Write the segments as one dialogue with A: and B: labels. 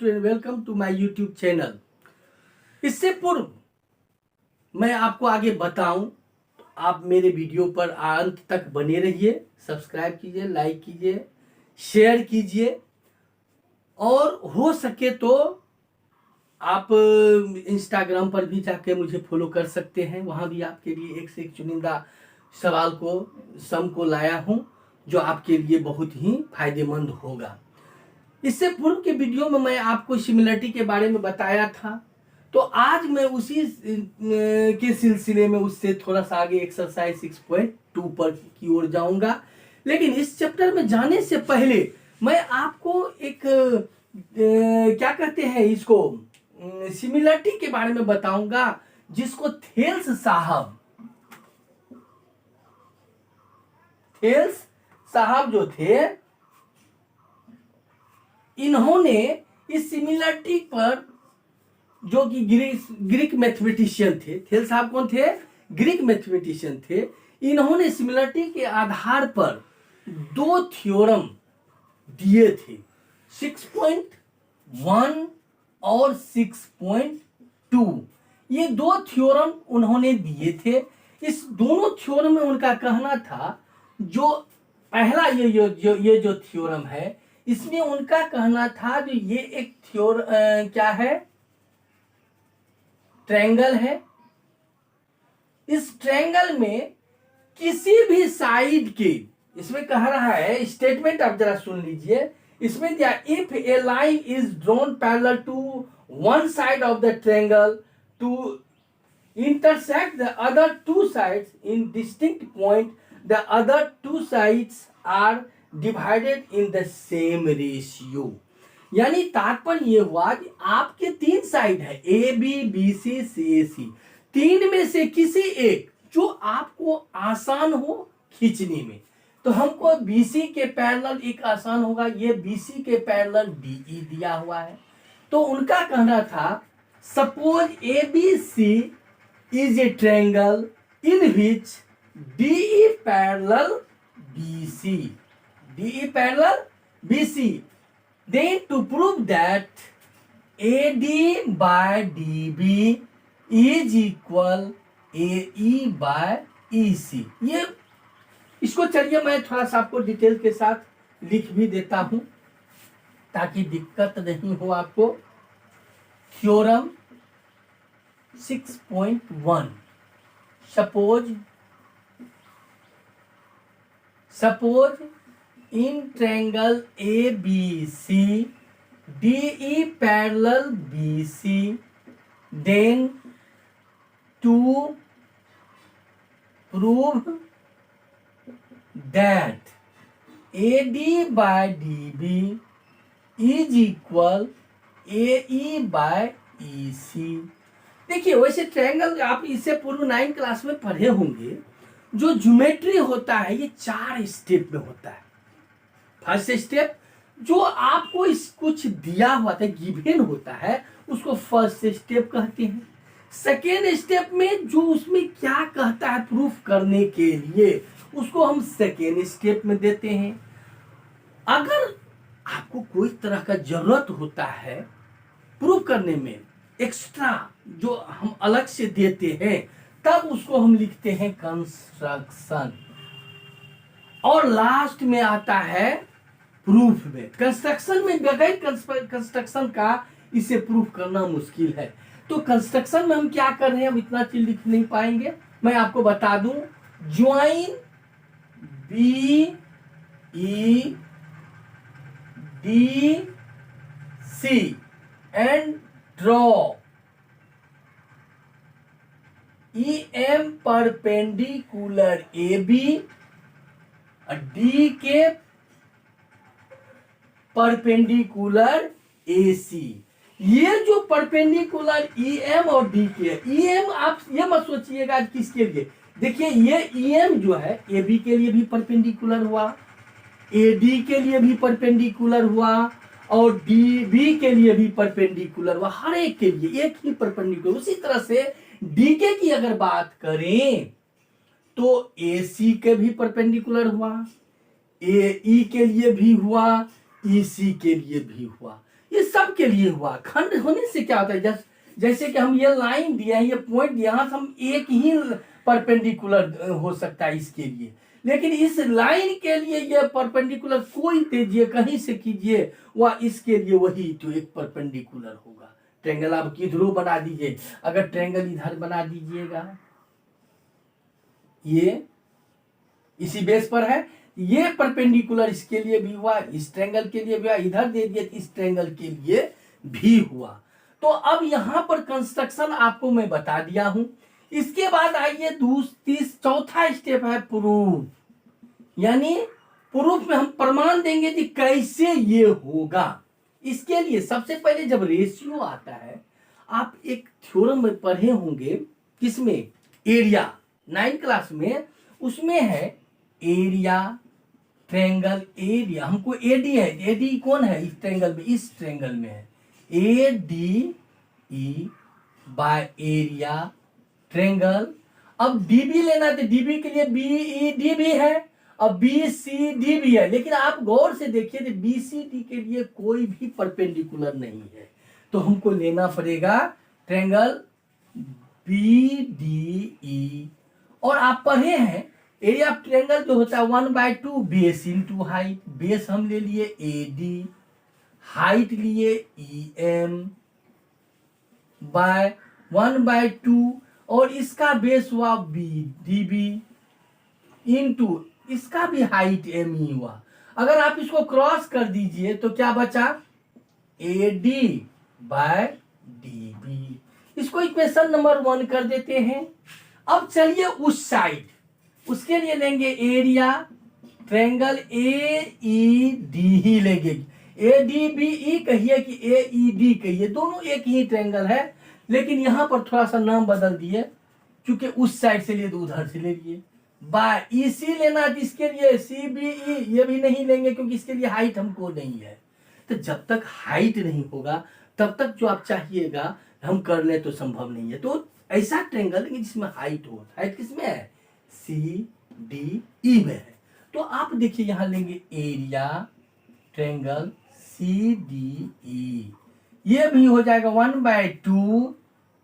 A: Student, welcome to my YouTube channel. इससे पूर्व मैं आपको आगे बताऊं तो आप मेरे वीडियो पर अंत तक बने रहिए। सब्सक्राइब कीजिए, लाइक कीजिए, शेयर कीजिए और हो सके तो आप इंस्टाग्राम पर भी जाके मुझे फॉलो कर सकते हैं। वहां भी आपके लिए एक से एक चुनिंदा सवाल को सम को लाया हूं जो आपके लिए बहुत ही फायदेमंद होगा। इससे पूर्व के वीडियो में मैं आपको सिमिलरिटी के बारे में बताया था, तो आज मैं उसी के सिलसिले में उससे थोड़ा सा आगे एक्सरसाइज 6.2 पर की ओर जाऊंगा। लेकिन इस चैप्टर में जाने से पहले मैं आपको एक क्या कहते हैं इसको सिमिलरिटी के बारे में बताऊंगा, जिसको थेल्स साहब जो थे, इन्होंने इस सिमिलरिटी पर, जो कि ग्रीक मैथमेटिशियन थे, थेल्स साहब कौन थे? ग्रीक मैथमेटिशियन थे। इन्होंने सिमिलरिटी के आधार पर दो थ्योरम दिए थे, 6.1 और 6.2। ये दो थ्योरम उन्होंने दिए थे। इस दोनों थ्योरम में उनका कहना था, जो पहला ये जो थ्योरम है, इसमें उनका कहना था जो ये एक क्या है, ट्रायंगल है। इस ट्रायंगल में किसी भी साइड के, इसमें कह रहा है, स्टेटमेंट आप जरा सुन लीजिए। इसमें दिया, if a line is drawn parallel to one side of the triangle to intersect the other two sides in distinct point, the other two sides are divided in the same ratio। यानी तात्पर्य ये हुआ कि आपके तीन side है, A B B C सी सी, तीन में से किसी एक जो आपको आसान हो खींचने में, तो हमको बीसी के पैरेलल एक आसान होगा, ये बीसी के पैरेलल डीई दिया हुआ है। तो उनका कहना था, suppose A B C is a triangle in which DE parallel BC, DE parallel BC. Then to prove that AD by DB is equal AE by EC। ये इसको चलिए मैं थोड़ा सा आपको डिटेल के साथ लिख भी देता हूं ताकि दिक्कत नहीं हो आपको। Theorem 6.1, suppose in triangle ABC DE parallel BC, then to prove that AD by DB is equal AE by EC। देखिए, वैसे ट्रायंगल आप इससे पूर्व 9 क्लास में पढ़े होंगे। जो ज्योमेट्री होता है ये 4 स्टेप में होता है। फर्स्ट स्टेप जो आपको कुछ दिया हुआ था, गिवन होता है, उसको फर्स्ट स्टेप कहते हैं। सेकेंड स्टेप में जो उसमें क्या कहता है प्रूफ करने के लिए, उसको हम सेकेंड स्टेप में देते हैं। अगर आपको कोई तरह का जरूरत होता है प्रूफ करने में, एक्स्ट्रा जो हम अलग से देते हैं, तब उसको हम लिखते हैं कंस्ट्रक्शन। और लास्ट में आता है प्रूफ में। कंस्ट्रक्शन में बगैर कंस्ट्रक्शन का इसे प्रूफ करना मुश्किल है। तो कंस्ट्रक्शन में हम क्या कर रहे हैं, हम इतना चीज लिख नहीं पाएंगे। मैं आपको बता दूं, join B E D C and draw EM perpendicular AB D के परपेंडिकुलर AC। ये जो परपेंडिकुलर EM और D के, EM आप ये मत सोचिएगा किसके लिए। देखिए, ये EM जो है AB के लिए भी परपेंडिकुलर हुआ, AD के लिए भी परपेंडिकुलर हुआ, और DB के लिए भी परपेंडिकुलर हुआ। हर एक के लिए एक ही परपेंडिकुलर। उसी तरह से DK की अगर बात करें तो AC के भी परपेंडिकुलर हुआ, AE के लिए भी हुआ, EC के लिए भी हुआ। ये सब के लिए हुआ। खंड होने से क्या होता है, जैसे कि हम ये लाइन दिए हैं, ये पॉइंट दिया, यहाँ से हम एक ही परपेंडिकुलर हो सकता है इसके लिए, लेकिन इस लाइन के लिए ये परपेंडिकुलर कोई दीजिए, कहीं से कीजिए, वह इसके लिए वही तो एक परपेंडिकुलर होगा। ट्रेंगल आप किधरों बना दीजिए, अगर ट्रेंगल इधर बना दीजिएगा, ये इसी बेस पर है, ये परपेंडिकुलर इसके लिए भी हुआ, इस ट्रेंगल के लिए भी हुआ, इधर दे दिए इस ट्रेंगल के लिए भी हुआ। तो अब यहां पर कंस्ट्रक्शन आपको मैं बता दिया हूं। इसके बाद आइए चौथा स्टेप है प्रूफ, यानी प्रूफ में हम प्रमाण देंगे कि कैसे ये होगा। इसके लिए सबसे पहले जब रेशियो आता है, आप एक थ्योरम में पढ़े होंगे, किसमें, एरिया, 9th क्लास में, उसमें है एरिया ट्रेंगल एरिया, हमको एडी है, एडी कौन है इस ट्रेंगल में, इस ट्रेंगल में है A D E by area triangle. अब डीबी लेना है तो डीबी के लिए बीईडी भी है, अब बीसीडी भी है, लेकिन आप गौर से देखिए तो बीसीडी के लिए कोई भी परपेंडिकुलर नहीं है, तो हमको लेना पड़ेगा ट्रेंगल बीडीई। और आप पढ़े हैं एरिया ऑफ ट्रायंगल जो होता है 1/2 बेस इंटू हाइट, बेस हम ले लिए एडी, हाइट लिए EM बाय 1/2, और इसका बेस हुआ DB इंटू इसका भी हाइट ME हुआ। अगर आप इसको क्रॉस कर दीजिए तो क्या बचा, AD बाय DB। इसको इक्वेशन नंबर 1 कर देते हैं। अब चलिए उस साइड, उसके लिए लेंगे एरिया ट्रायंगल AED ही लेंगे, ADBE कहिए कि AED कहिए, दोनों एक ही ट्रायंगल है, लेकिन यहां पर थोड़ा सा नाम बदल दिए, क्योंकि उस साइड से लिए तो उधर से ले लिए। बाय EC लेना, इसके लिए CBE ये भी नहीं लेंगे क्योंकि इसके लिए हाइट हमको नहीं है। तो जब तक हाइट नहीं होगा तब तक जो आप चाहिएगा हम कर ले तो संभव नहीं है। तो ऐसा ट्रायंगल लेंगे जिसमें हाइट हो, हाइट किसमें है, CDE में है। तो आप देखिए यहां लेंगे एरिया ट्रायंगल CDE, ये भी हो जाएगा 1/2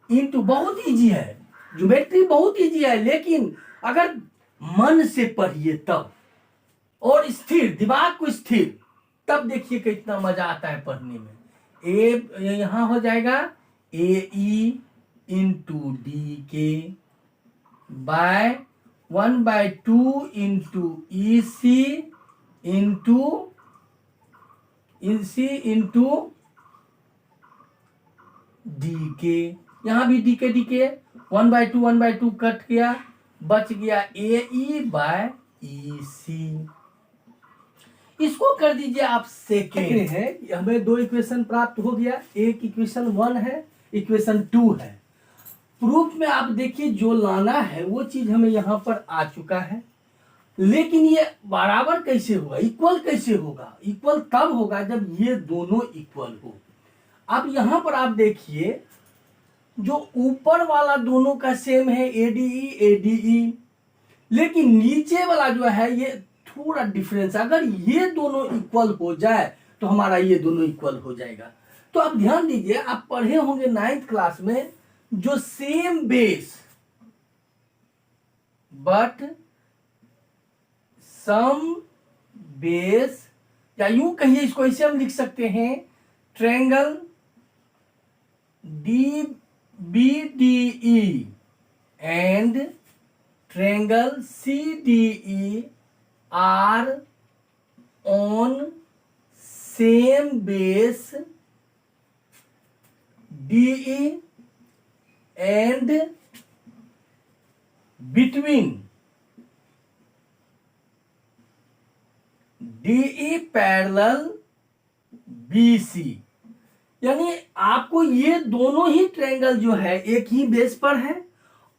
A: इंटू, बहुत इजी है, ज्योमेट्री बहुत इजी है, लेकिन अगर मन से पढ़िए तब, और स्थिर, दिमाग को स्थिर, तब देखिए कितना मजा आता है पढ़ने में। यहां हो जाएगा AE into DK by 1/2 into EC into DK, यहां भी DK 1/2 कट गया, बच गया AE बाय EC। इसको कर दीजिए आप सेकेंड है, हमें 2 इक्वेशन प्राप्त हो गया, एक इक्वेशन 1 है, इक्वेशन 2 है। प्रूफ में आप देखिए जो लाना है वो चीज हमें यहां पर आ चुका है, लेकिन ये बराबर कैसे होगा, इक्वल कैसे होगा, इक्वल तब होगा जब ये दोनों इक्वल हो। अब यहां पर आप देखिए जो ऊपर वाला दोनों का सेम है ADE, लेकिन नीचे वाला जो है ये थोड़ा डिफरेंस, अगर ये दोनों इक्वल हो जाए तो हमारा ये दोनों इक्वल हो जाएगा। तो अब ध्यान दीजिए, आप पढ़े होंगे 9th क्लास में, जो same base but some base, या यूं कहिए इसको ऐसे हम लिख सकते हैं, triangle DBDE and triangle CDE are on same base DE and between DE parallel BC। यानी आपको ये दोनों ही ट्रायंगल जो है एक ही बेस पर है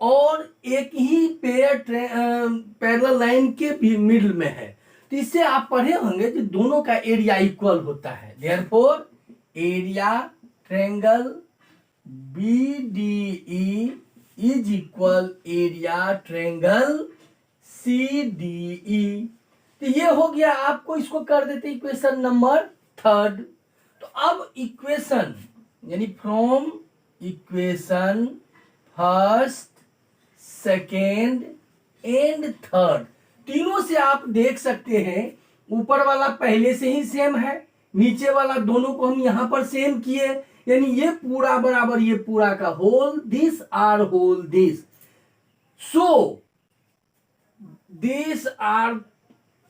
A: और एक ही पैरेलल लाइन के भी मिडिल में है, तो इससे आप पढ़े होंगे कि दोनों का एरिया इक्वल होता है। Therefore area triangle BDE is equal area triangle CDE। तो ये हो गया, आपको इसको कर देते इक्वेशन नंबर 3। तो अब इक्वेशन यानी from equation first, second and third, तीनों से आप देख सकते हैं ऊपर वाला पहले से ही सेम है, नीचे वाला दोनों को हम यहां पर सेम किए, यानी ये पूरा बराबर ये पूरा का whole this are whole this, so this are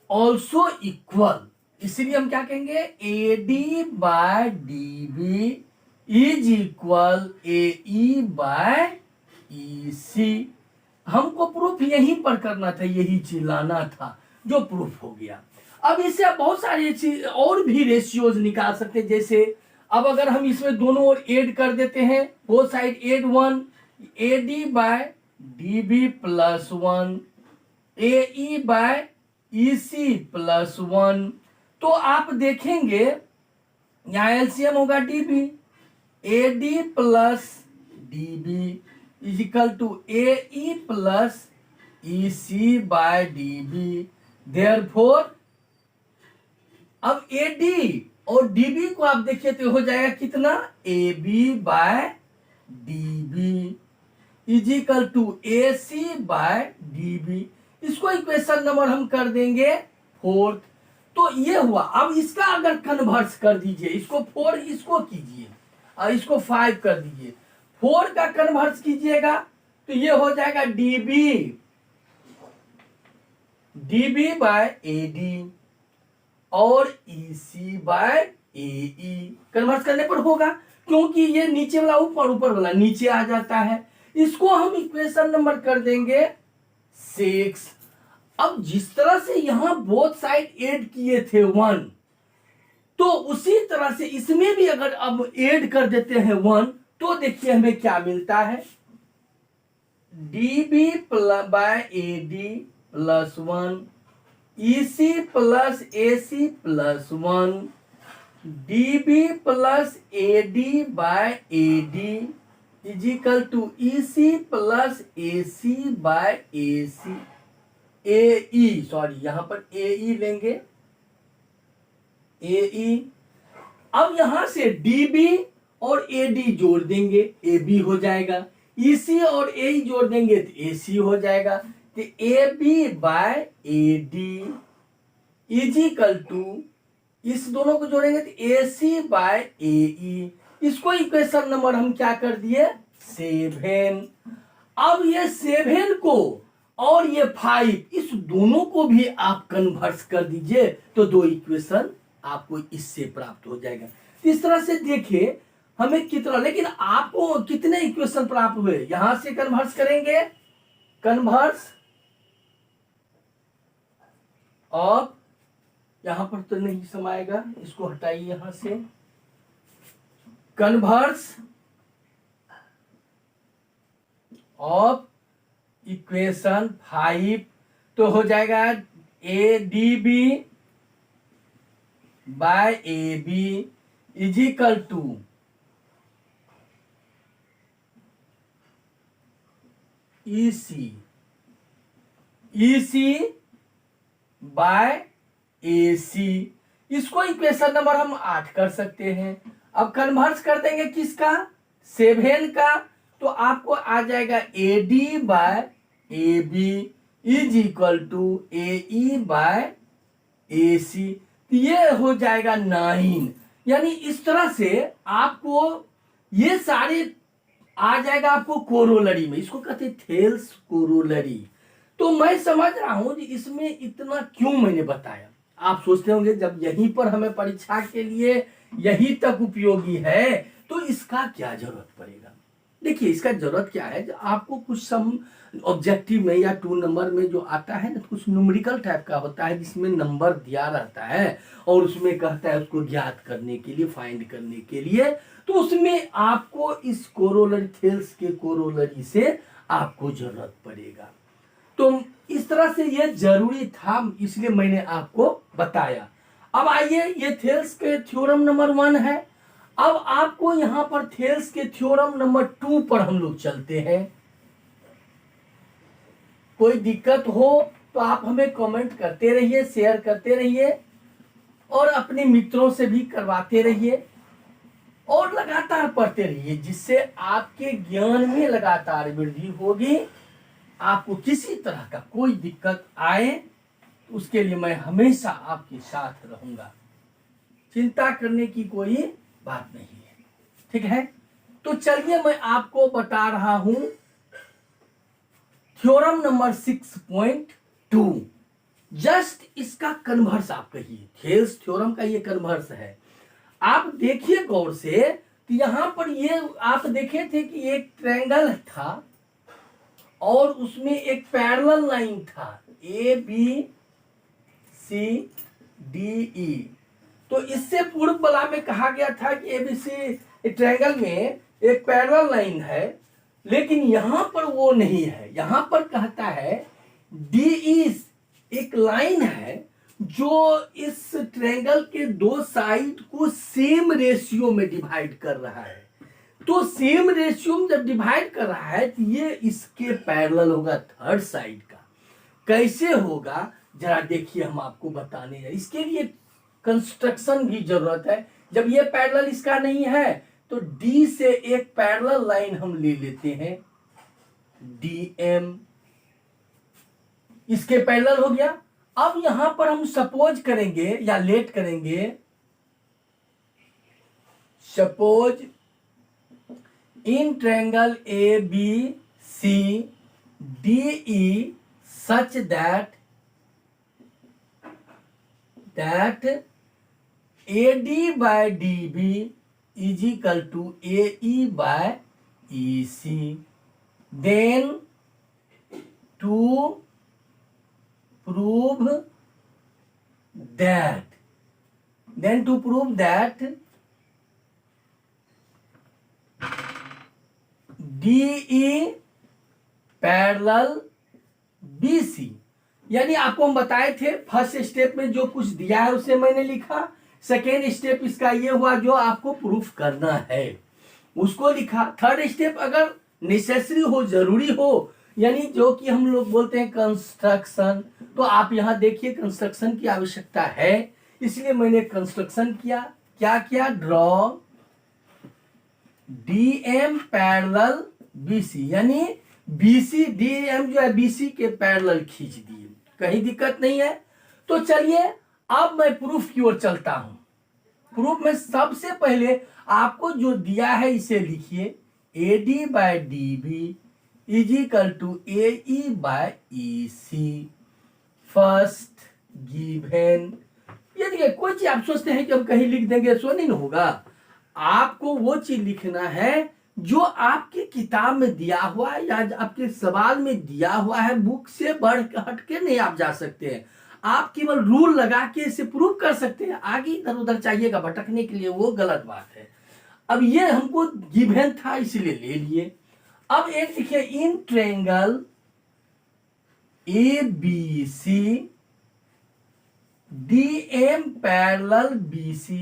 A: also equal. इसलिए हम क्या कहेंगे, A D by D B is equal A E by E C. हमको प्रूफ यहीं पर करना था, यही चीज लाना था, जो प्रूफ हो गया। अब इससे आप बहुत सारी चीज और भी रेशियोज निकाल सकते हैं। जैसे अब अगर हम इसमें दोनों ओर ऐड कर देते हैं, both side add 1, A D by D B plus 1 A E by E C plus 1, तो आप देखेंगे यहां एलसीएम होगा DB, A D plus D B is equal to A E plus E C by D B. Therefore अब A D और D B को आप देखिए तो हो जाएगा कितना, A B by D B is equal to A C by D B. इसको इक्वेशन नंबर हम कर देंगे 4। तो ये हुआ। अब इसका अगर कन्वर्स कर दीजिए, इसको 4 इसको कीजिए और इसको 5 कर दीजिए, 4 का कन्वर्स कीजिएगा तो ये हो जाएगा डीबी बाय ए डी और EC by A E. Converse करने पर होगा, क्योंकि ये नीचे वाला ऊपर, ऊपर वाला नीचे आ जाता है। इसको हम इक्वेशन नंबर कर देंगे 6। अब जिस तरह से यहां बोथ साइड ऐड किए थे 1, तो उसी तरह से इसमें भी अगर अब ऐड कर देते हैं 1, तो देखिए हमें क्या मिलता है, DB by A D plus 1 EC plus A C plus 1 DB plus A D by A D equal to EC plus A C by A C A E, sorry यहां पर ए ई लेंगे, ए ई। अब यहां से डीबी और ए डी जोड़ देंगे, A B हो जाएगा, ईसी और ए ई जोड़ देंगे तो ए सी हो जाएगा। तो A B by A D equal to, इस दोनों को जोड़ेंगे तो ए सी बाय ए ई। इसको इक्वेशन नंबर हम क्या कर दिए, 7। अब ये 7 को और ये 5, इस दोनों को भी आप कन्वर्स कर दीजिए तो 2 इक्वेशन आपको इससे प्राप्त हो जाएगा। इस तरह से देखिए हमें कितना, लेकिन आपको कितने इक्वेशन प्राप्त हुए, यहां से कन्वर्स करेंगे, कन्वर्स और यहां पर तो नहीं समाएगा, इसको हटाइए यहां से, कन्वर्स ऑफ इक्वेशन 5, तो हो जाएगा A D B by A B is equal to EC by A C. इसको इक्वेशन नंबर हम 8 कर सकते हैं। अब कन्वर्स कर देंगे किसका, 7 का, तो आपको आ जाएगा A D by A B is equal to A E by A C. ये हो जाएगा 9। यानी इस तरह से आपको ये सारे आ जाएगा आपको कोरोलरी में, इसको कहते हैं थेल्स कोरोलरी। तो मैं समझ रहा हूं कि इसमें इतना क्यों मैंने बताया। आप सोचते होंगे जब यहीं पर हमें परीक्षा के लिए यही तक उपयोगी है तो इसका क्या जरूरत पड़ेगा। देखिए इसका जरूरत क्या है, जो आपको कुछ सम ऑब्जेक्टिव में या 2 नंबर में जो आता है ना, कुछ न्यूमेरिकल टाइप का होता है जिसमें नंबर दिया रहता है और उसमें कहता है उसको ज्ञात करने के लिए, फाइंड करने के लिए, तो उसमें आपको इस कोरोलरी, थेल्स के कोरोलरी से आपको जरूरत पड़ेगा। तो इस तरह से ये जरूरी था, इसलिए मैंने आपको बताया। अब आइए, ये थेल्स के थ्योरम नंबर 1 है। अब आपको यहां पर थेल्स के थ्योरम नंबर 2 पर हम लोग चलते हैं। कोई दिक्कत हो तो आप हमें कमेंट करते रहिए, शेयर करते रहिए और अपने मित्रों से भी करवाते रहिए। और लगातार पढ़ते रहिए, जिससे आपके ज्ञान में लगातार वृद्धि होगी। आपको किसी तरह का कोई दिक्कत आए उसके लिए मैं हमेशा आपके साथ रहूंगा, चिंता करने की कोई बात नहीं है, ठीक है। तो चलिए मैं आपको बता रहा हूं थ्योरम नंबर 6.2। जस्ट इसका कन्वर्स आप कहिए, थेल्स थ्योरम का ये कन्वर्स है। आप देखिए गौर से, तो यहां पर ये आप देखे थे कि एक ट्रायंगल था और उसमें एक पैरेलल लाइन था ए बी सी डी ई। तो इससे पूर्व वाला में कहा गया था कि एबीसी ट्रायंगल में एक पैरेलल लाइन है, लेकिन यहां पर वो नहीं है। यहां पर कहता है डीई एक लाइन है जो इस ट्रायंगल के दो साइड को सेम रेशियो में डिवाइड कर रहा है। तो सेम रेशियो में जब डिवाइड कर रहा है तो ये इसके पैरेलल होगा थर्ड साइड का। कैसे होगा जरा देखिए, हम आपको बताने हैं। इसके लिए कंस्ट्रक्शन भी जरूरत है। जब ये पैरेलल इसका नहीं है तो डी से एक पैरेलल लाइन हम ले लेते हैं, डी एम इसके पैरेलल हो गया। अब यहां पर हम सपोज करेंगे या लेट करेंगे, suppose in triangle A B C D E such that AD by DB is equal to AE by EC. Then to prove that DE parallel BC, यानी आपको हम बताए थे फर्स्ट स्टेप में जो कुछ दिया है उसे मैंने लिखा। सेकेंड स्टेप इसका ये हुआ जो आपको प्रूफ करना है उसको लिखा। थर्ड स्टेप अगर नेसेसरी हो, जरूरी हो, यानी जो कि हम लोग बोलते हैं कंस्ट्रक्शन, तो आप यहां देखिए कंस्ट्रक्शन की आवश्यकता है, इसलिए मैंने कंस्ट्रक्शन किया। क्या किया? ड्रॉ डीएम पैरेलल बीसी, यानी बीसी डीएम जो है बीसी के पैरेलल खींच दिए, कहीं दिक्कत नहीं है। तो चलिए अब मैं प्रूफ की ओर चलता हूं। प्रूफ में सबसे पहले आपको जो दिया है इसे लिखिए, AD by DB is equal to AE by EC। First given, ये देखिए कोई चीज आप सोचते हैं कि हम कहीं लिख देंगे, सो नहीं होगा। आपको वो चीज लिखना है जो आपकी किताब में दिया हुआ है या आपके सवाल में दिया हुआ है। बुक से बढ़ हट के नहीं आप जा सकते हैं, आप केवल रूल लगा के इसे प्रूव कर सकते हैं। आगे इधर उधर चाहिएगा भटकने के लिए, वो गलत बात है। अब ये हमको गिवन था इसलिए ले लिए। अब एक देखिए, in triangle ABC DM parallel BC,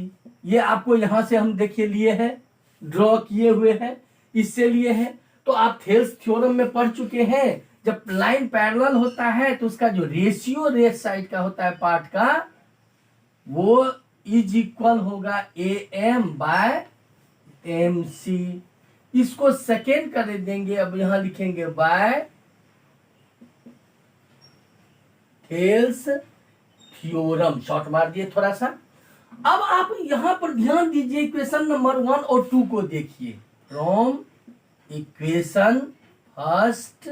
A: ये आपको यहां से हम देखिए लिए हैं, ड्रॉ किए हुए हैं, इससे लिए हैं। तो आप थेल्स थ्योरम में पढ़ चुके हैं, जब लाइन पैरेलल होता है तो उसका जो रेशियो रेट साइड का होता है पार्ट का, वो इज इक्वल होगा AM बाय MC। इसको सेकेंड कर देंगे, अब यहां लिखेंगे बाय थेल्स थ्योरम, शॉर्ट मार दिए थोड़ा सा। अब आप यहां पर ध्यान दीजिए, इक्वेशन नंबर 1 और 2 को देखिए। From equation first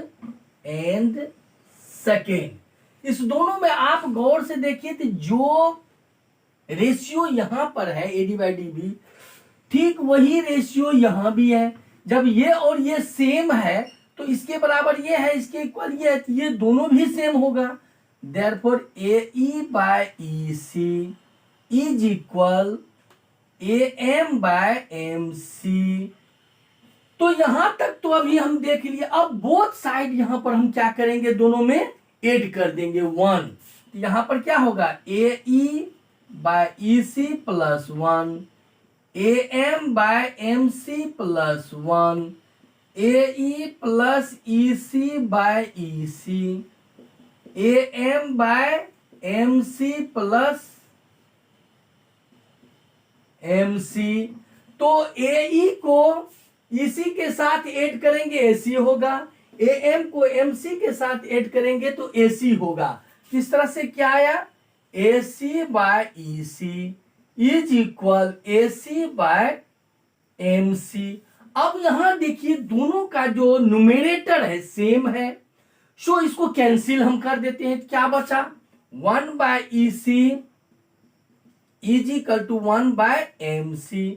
A: and second, इस दोनों में आप गौर से देखिए तो जो रेशियो यहां पर है AD बाई DB, ठीक वही रेशियो यहां भी है। जब ये और ये सेम है तो इसके बराबर ये है, इसके इक्वल ये है, तो ये दोनों भी सेम होगा। Therefore AE by EC is equal AM by MC। तो यहां तक तो अभी हम देख लिए। अब बोथ साइड यहां पर हम क्या करेंगे, दोनों में ऐड कर देंगे 1। तो यहां पर क्या होगा, AE by EC plus 1, AM by MC plus 1, AE plus EC by EC, AM by MC plus MC। तो AE को EC के साथ ऐड करेंगे AC होगा, AM को MC के साथ ऐड करेंगे तो AC होगा। किस तरह से क्या आया, AC by EC is equal AC by MC। अब यहां देखिए दोनों का जो न्यूमरेटर है सेम है, सो इसको कैंसिल हम कर देते हैं। क्या बचा, 1 by EC is equal to 1 by MC।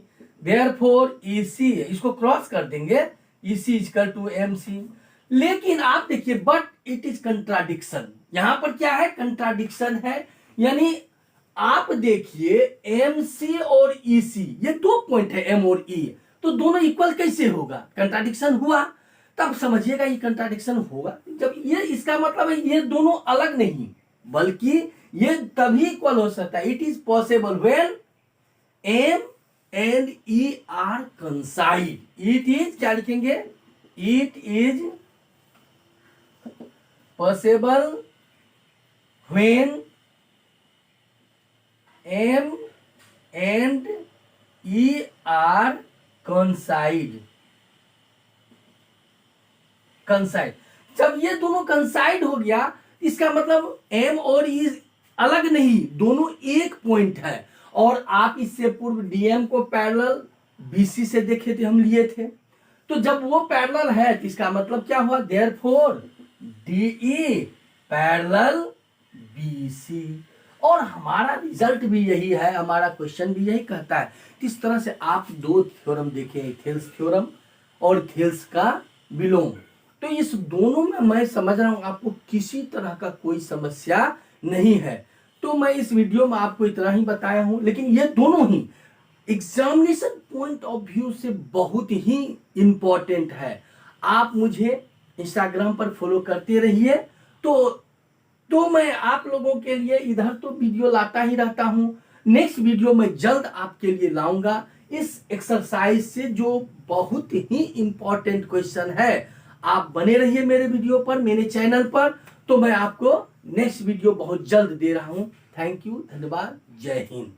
A: Therefore EC इसको क्रॉस कर देंगे, EC is equal to MC। लेकिन आप देखिए बट इट इज कंट्राडिक्शन, यहां पर क्या है, कंट्राडिक्शन है। यानी आप देखिए MC और EC ये दो पॉइंट है M और E, तो दोनों इक्वल कैसे होगा, कंट्राडिक्शन हुआ। तब समझिएगा ये कंट्राडिक्शन होगा जब ये, इसका मतलब है ये दोनों अलग नहीं बल्कि ये तभी इक्वल हो सकता है। It is possible when M and E are coincide. It is क्या लिखेंगे, it is possible when M and E are coincide. Coincide, जब ये दोनों कंसाइड हो गया इसका मतलब M और E अलग नहीं, दोनों एक पॉइंट है। और आप इससे पूर्व DM को पैरेलल BC से देखे थे, हम लिए थे। तो जब वो पैरेलल है तो इसका मतलब क्या हुआ, देयरफॉर DE पैरेलल BC। और हमारा रिजल्ट भी यही है, हमारा क्वेश्चन भी यही कहता है। इस तरह से आप दो थ्योरम देखें, थेल्स थ्योरम और थेल्स का विलोम। तो इस दोनों में मैं समझ रहा हूं आपको किसी तरह का कोई समस्या नहीं है। तो मैं इस वीडियो में आपको इतना ही बताया हूं, लेकिन ये दोनों ही एग्जामिनेशन पॉइंट ऑफ व्यू से बहुत ही इंपॉर्टेंट है। आप मुझे इंस्टाग्राम पर फॉलो करते रहिए, तो मैं आप लोगों के लिए इधर तो वीडियो लाता ही रहता हूं। नेक्स्ट वीडियो में जल्द आपके लिए लाऊंगा इस एक्सरसाइज से जो बहुत ही इंपॉर्टेंट क्वेश्चन है। आप बने रहिए मेरे वीडियो पर, मेरे चैनल पर, तो मैं आपको नेक्स्ट वीडियो बहुत जल्द दे रहा हूं। थैंक यू, धन्यवाद, जय हिंद।